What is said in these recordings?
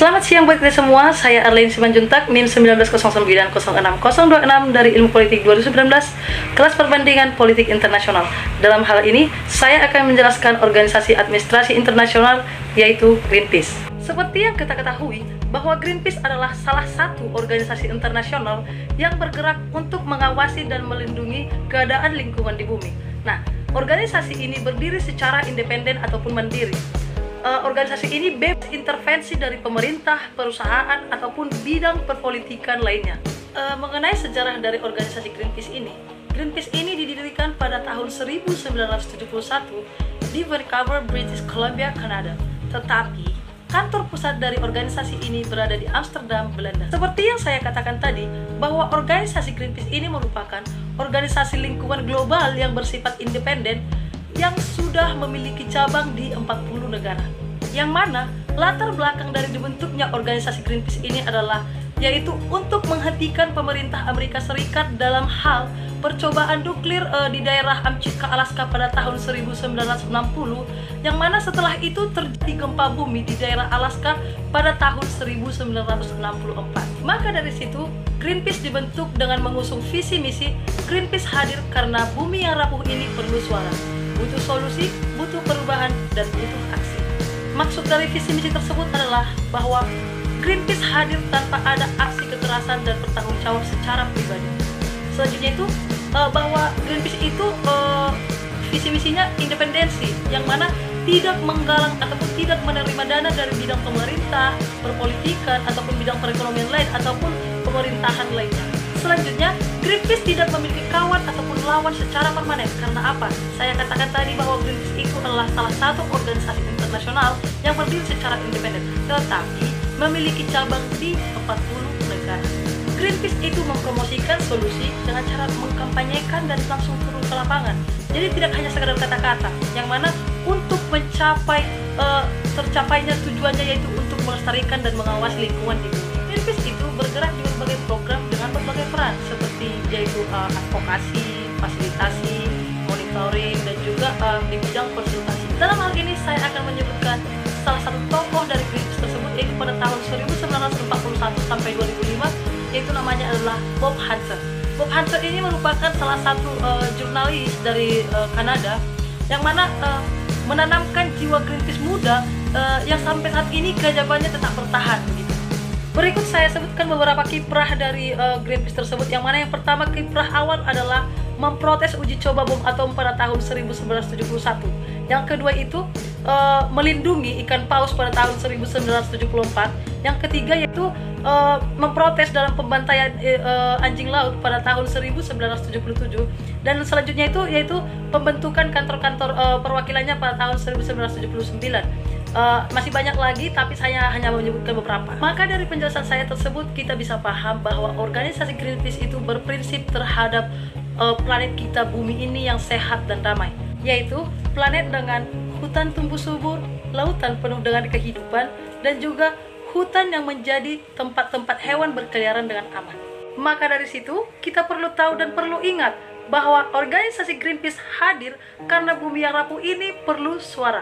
Selamat siang buat kita semua, saya Arlene Simanjuntak, NIM 1909060626 dari Ilmu Politik 2019, kelas perbandingan politik internasional. Dalam hal ini, saya akan menjelaskan organisasi administrasi internasional, yaitu Greenpeace. Seperti yang kita ketahui, bahwa Greenpeace adalah salah satu organisasi internasional yang bergerak untuk mengawasi dan melindungi keadaan lingkungan di bumi. Nah, organisasi ini berdiri secara independen ataupun mandiri. Organisasi ini bebas intervensi dari pemerintah, perusahaan, ataupun bidang perpolitikan lainnya. Mengenai sejarah dari organisasi Greenpeace ini didirikan pada tahun 1971 di Vancouver, British Columbia, Kanada. Tetapi, kantor pusat dari organisasi ini berada di Amsterdam, Belanda. Seperti yang saya katakan tadi, bahwa organisasi Greenpeace ini merupakan organisasi lingkungan global yang bersifat independen yang sudah memiliki cabang di 40 negara. Yang mana latar belakang dari dibentuknya organisasi Greenpeace ini adalah yaitu untuk menghentikan pemerintah Amerika Serikat dalam hal percobaan nuklir di daerah Amchitka, Alaska pada tahun 1960, yang mana setelah itu terjadi gempa bumi di daerah Alaska pada tahun 1964. Maka dari situ Greenpeace dibentuk dengan mengusung visi misi Greenpeace hadir karena bumi yang rapuh ini perlu suara. Butuh solusi, butuh perubahan, dan butuh aksi. Maksud dari visi misi tersebut adalah bahwa Greenpeace hadir tanpa ada aksi kekerasan dan bertanggung jawab secara pribadi. Selanjutnya itu bahwa Greenpeace itu visi misinya independensi, yang mana tidak menggalang ataupun tidak menerima dana dari bidang pemerintah, perpolitikan, ataupun bidang perekonomian lain, ataupun pemerintahan lainnya. Selanjutnya, Greenpeace tidak memiliki kawan ataupun lawan secara permanen. Karena apa? Saya katakan tadi bahwa Greenpeace itu adalah salah satu organisasi internasional yang berdiri secara independen, tetapi memiliki cabang di 40 negara. Greenpeace itu mempromosikan solusi dengan cara mengkampanyekan dan langsung turun ke lapangan. Jadi tidak hanya sekedar kata-kata, yang mana untuk mencapai tercapainya tujuannya yaitu untuk melestarikan dan mengawasi lingkungan di bumi. Greenpeace itu bergerak di berbagai program dengan berbagai peran, seperti yaitu advokasi, fasilitasi, monitoring, dan juga di bidang konsultasi. Dalam hal ini saya akan menyebutkan salah satu tokoh dari Greenpeace tersebut, yaitu pada tahun 1941 sampai 2005, yaitu namanya adalah Bob Hunter. Bob Hunter ini merupakan salah satu jurnalis dari Kanada, yang mana menanamkan jiwa Greenpeace muda yang sampai saat ini kejabatannya tetap bertahan begitu. Berikut saya sebutkan beberapa kiprah dari Greenpeace tersebut, yang mana yang pertama, kiprah awal adalah memprotes uji coba bom atom pada tahun 1971. Yang kedua itu melindungi ikan paus pada tahun 1974. Yang ketiga yaitu memprotes dalam pembantaian anjing laut pada tahun 1977. Dan selanjutnya itu yaitu pembentukan kantor-kantor perwakilannya pada tahun 1979. Masih banyak lagi, tapi saya hanya menyebutkan beberapa. Maka dari penjelasan saya tersebut, kita bisa paham bahwa organisasi Greenpeace itu berprinsip terhadap planet kita bumi ini yang sehat dan damai, yaitu planet dengan hutan tumbuh subur, lautan penuh dengan kehidupan, dan juga hutan yang menjadi tempat-tempat hewan berkeliaran dengan aman. Maka dari situ, kita perlu tahu dan perlu ingat bahwa organisasi Greenpeace hadir karena bumi yang rapuh ini perlu suara.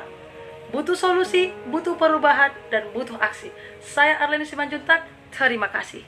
Butuh solusi, butuh perubahan, dan butuh aksi. Saya Arlene Simanjuntak, terima kasih.